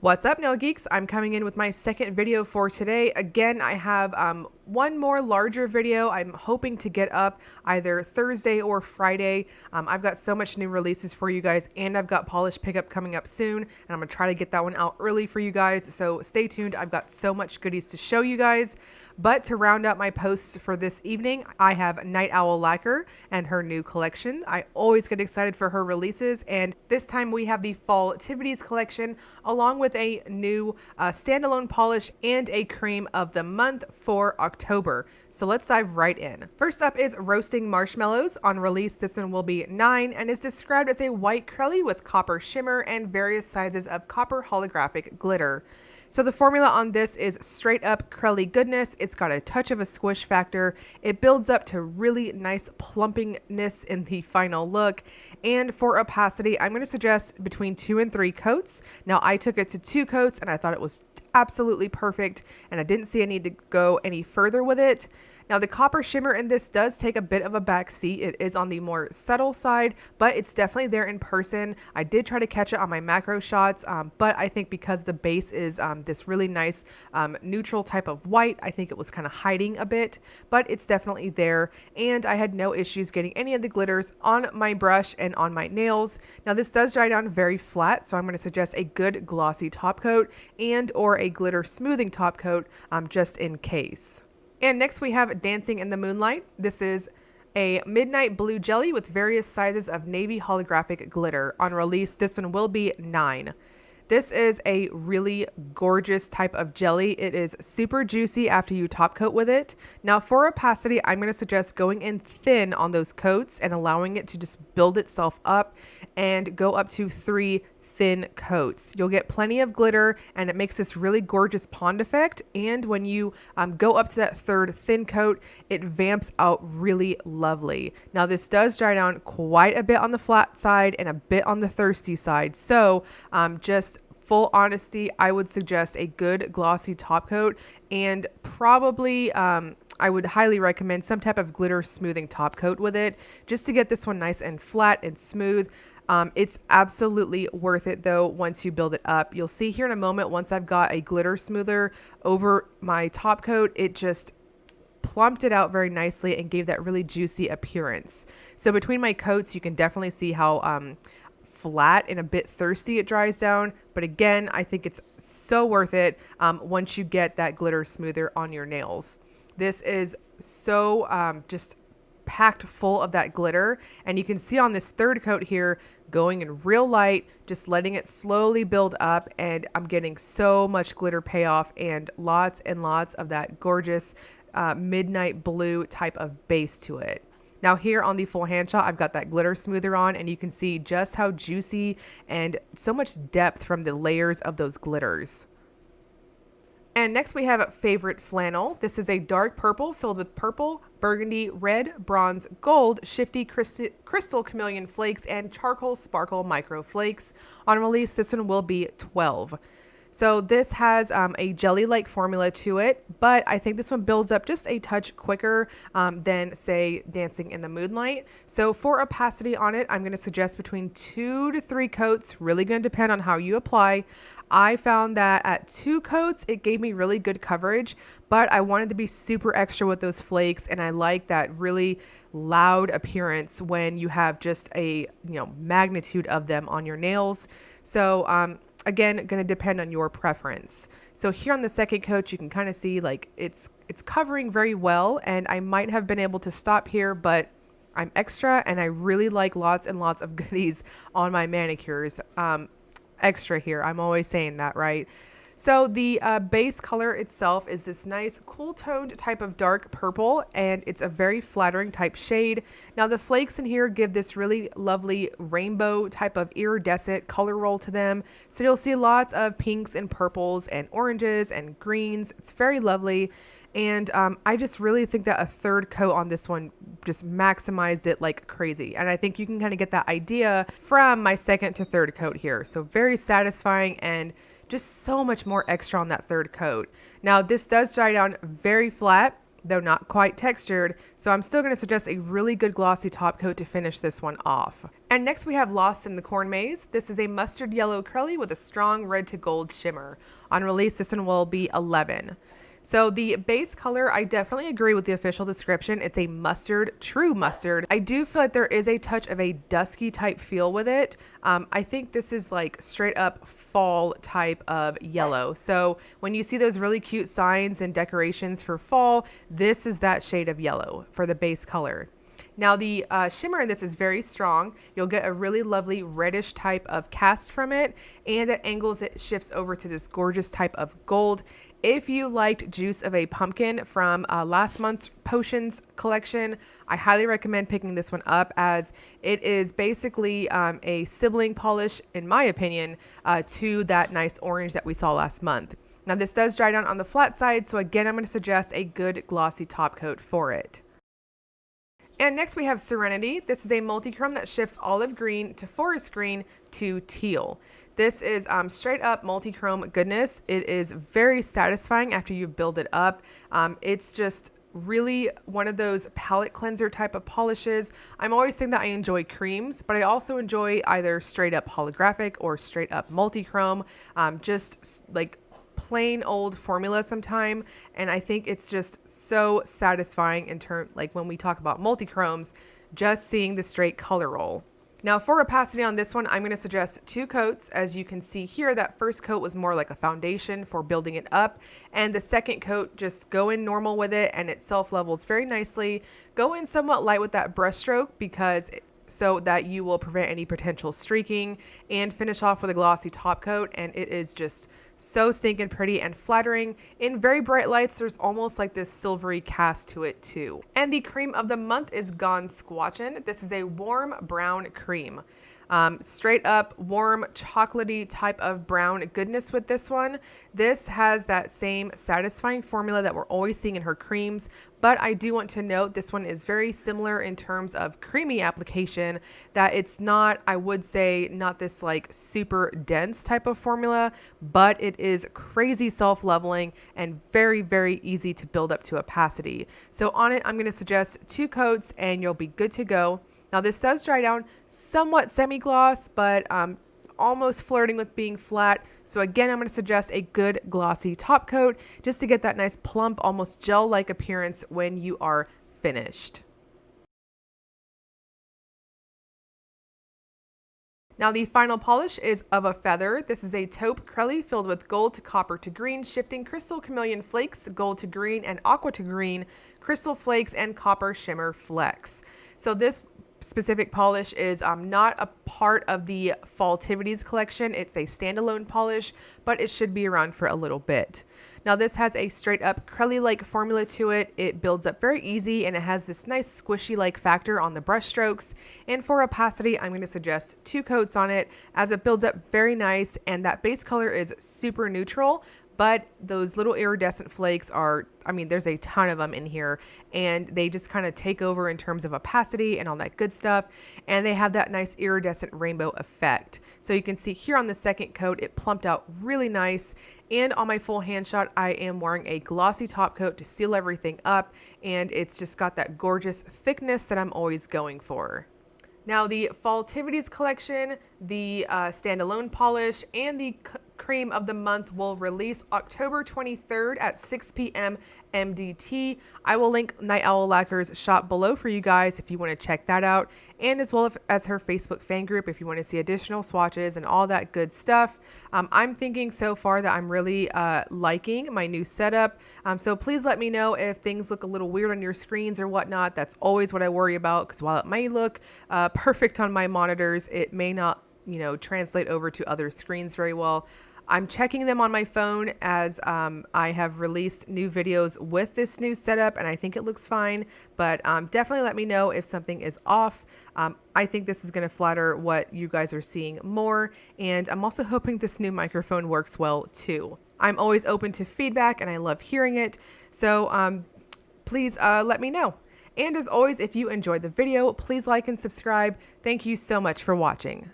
What's up, nail geeks? I'm coming in with my second video for today. Again, I have one more larger video I'm hoping to get up either Thursday or Friday. I've got so much new releases for you guys, and I've got polish pickup coming up soon, and I'm gonna try to get that one out early for you guys, so stay tuned. I've got so much goodies to show you guys. But to round out my posts for this evening, I have Night Owl Lacquer and her new collection. I always get excited for her releases, and this time we have the Falltivities collection along with a new standalone polish and a cream of the month for October. So let's dive right in. First up is Roasting Marshmallows. On release, this one will be 9 and is described as a white crelly with copper shimmer and various sizes of copper holographic glitter. So the formula on this is straight up crelly goodness. It's got a touch of a squish factor. It builds up to really nice plumpingness in the final look. And for opacity, I'm going to suggest between 2 and 3 coats. Now I took it to 2 coats and I thought it was absolutely perfect, and I didn't see a need to go any further with it. Now the copper shimmer in this does take a bit of a back seat. It is on the more subtle side, but it's definitely there in person. I did try to catch it on my macro shots, but I think because the base is this really nice neutral type of white, I think it was kind of hiding a bit, but it's definitely there, and I had no issues getting any of the glitters on my brush and on my nails. Now this does dry down very flat, so I'm going to suggest a good glossy top coat and or a glitter smoothing top coat just in case. And next we have Dancing in the Moonlight. This is a midnight blue jelly with various sizes of navy holographic glitter. On release, this one will be 9. This is a really gorgeous type of jelly. It is super juicy after you top coat with it. Now for opacity, I'm going to suggest going in thin on those coats and allowing it to just build itself up and go up to 3 thin coats. You'll get plenty of glitter, and it makes this really gorgeous pond effect. And when you go up to that 3rd thin coat, it vamps out really lovely. Now this does dry down quite a bit on the flat side and a bit on the thirsty side. So just full honesty, I would suggest a good glossy top coat, and probably I would highly recommend some type of glitter smoothing top coat with it just to get this one nice and flat and smooth. It's absolutely worth it though once you build it up. You'll see here in a moment, once I've got a glitter smoother over my top coat, it just plumped it out very nicely and gave that really juicy appearance. So between my coats, you can definitely see how flat and a bit thirsty it dries down. But again, I think it's so worth it once you get that glitter smoother on your nails. This is so just packed full of that glitter, and you can see on this 3rd coat here going in real light, just letting it slowly build up, and I'm getting so much glitter payoff and lots of that gorgeous midnight blue type of base to it. Now here on the full hand shot, I've got that glitter smoother on, and you can see just how juicy and so much depth from the layers of those glitters. And next we have Favorite Flannel. This is a dark purple filled with purple, burgundy, red, bronze, gold, shifty crystal chameleon flakes, and charcoal sparkle micro flakes. On release, this one will be 12. So this has a jelly-like formula to it, but I think this one builds up just a touch quicker than, say, Dancing in the Moonlight. So for opacity on it, I'm going to suggest between 2 to 3 coats, really going to depend on how you apply. I found that at 2 coats, it gave me really good coverage, but I wanted to be super extra with those flakes, and I like that really loud appearance when you have just a magnitude of them on your nails. So again, going to depend on your preference. So here on the 2nd coat, you can kind of see like it's covering very well, and I might have been able to stop here, but I'm extra, and I really like lots and lots of goodies on my manicures. Extra here. I'm always saying that, right? So the base color itself is this nice cool toned type of dark purple, and it's a very flattering type shade. Now the flakes in here give this really lovely rainbow type of iridescent color roll to them. So you'll see lots of pinks and purples and oranges and greens. It's very lovely. And I just really think that a 3rd coat on this one just maximized it like crazy. And I think you can kind of get that idea from my 2nd to 3rd coat here. So very satisfying and just so much more extra on that 3rd coat. Now this does dry down very flat. though not quite textured, so I'm still going to suggest a really good glossy top coat to finish this one off. And next we have Lost in the Corn Maze. This is a mustard yellow curly with a strong red to gold shimmer. On release, this one will be 11. So the base color, I definitely agree with the official description. It's a mustard, true mustard. I do feel like there is a touch of a dusky type feel with it. I think this is like straight up fall type of yellow. So when you see those really cute signs and decorations for fall, this is that shade of yellow for the base color. Now the shimmer in this is very strong. You'll get a really lovely reddish type of cast from it, and at angles it shifts over to this gorgeous type of gold. If you liked Juice of a Pumpkin from last month's Potions collection, I highly recommend picking this one up, as it is basically a sibling polish, in my opinion, to that nice orange that we saw last month. Now this does dry down on the flat side, so again I'm going to suggest a good glossy top coat for it. And next we have Serenity. This is a multi-chrome that shifts olive green to forest green to teal. This is straight up multi-chrome goodness. It is very satisfying after you build it up. It's just really one of those palette cleanser type of polishes. I'm always saying that I enjoy creams, but I also enjoy either straight up holographic or straight up multi-chrome, just like plain old formula sometime. And I think it's just so satisfying in turn, like when we talk about multi-chromes, just seeing the straight color roll. Now for opacity on this one, I'm going to suggest 2 coats. As you can see here, that first coat was more like a foundation for building it up, and the second coat, just go in normal with it and it self levels very nicely. Go in somewhat light with that brush stroke so that you will prevent any potential streaking, and finish off with a glossy top coat, and it is just so stinking pretty and flattering. In very bright lights, there's almost like this silvery cast to it too. And the cream of the month is Gone Squatchin. This is a warm brown cream. Straight up warm chocolatey type of brown goodness with this one. This has that same satisfying formula that we're always seeing in her creams, but I do want to note this one is very similar in terms of creamy application, that it's not, I would say, not this like super dense type of formula, but it is crazy self-leveling and very, very easy to build up to opacity. So on it, I'm going to suggest 2 coats and you'll be good to go. Now this does dry down somewhat semi-gloss, but almost flirting with being flat. So again, I'm going to suggest a good glossy top coat just to get that nice plump, almost gel-like appearance when you are finished. Now the final polish is Of a Feather. This is a taupe crelly filled with gold to copper to green, shifting crystal chameleon flakes, gold to green, and aqua to green, crystal flakes, and copper shimmer flecks. So this specific polish is not a part of the Falltivities collection. It's a standalone polish, but it should be around for a little bit. Now this has a straight up crelly-like formula to it. It builds up very easy, and it has this nice squishy-like factor on the brush strokes. And for opacity, I'm going to suggest 2 coats on it, as it builds up very nice, and that base color is super neutral. But those little iridescent flakes are, I mean, there's a ton of them in here, and they just kind of take over in terms of opacity and all that good stuff. And they have that nice iridescent rainbow effect. So you can see here on the second coat, it plumped out really nice. And on my full hand shot, I am wearing a glossy top coat to seal everything up. And it's just got that gorgeous thickness that I'm always going for. Now the Falltivities collection, the standalone polish, and the cream of the month will release October 23rd at 6 p.m. MDT. I will link Night Owl Lacquer's shop below for you guys if you want to check that out, and as well as her Facebook fan group if you want to see additional swatches and all that good stuff. I'm thinking so far that I'm really liking my new setup, so please let me know if things look a little weird on your screens or whatnot. That's always what I worry about, because while it may look perfect on my monitors, it may not, translate over to other screens very well. I'm checking them on my phone as I have released new videos with this new setup, and I think it looks fine, but definitely let me know if something is off. I think this is going to flatter what you guys are seeing more, and I'm also hoping this new microphone works well too. I'm always open to feedback, and I love hearing it, so please let me know. And as always, if you enjoyed the video, please like and subscribe. Thank you so much for watching.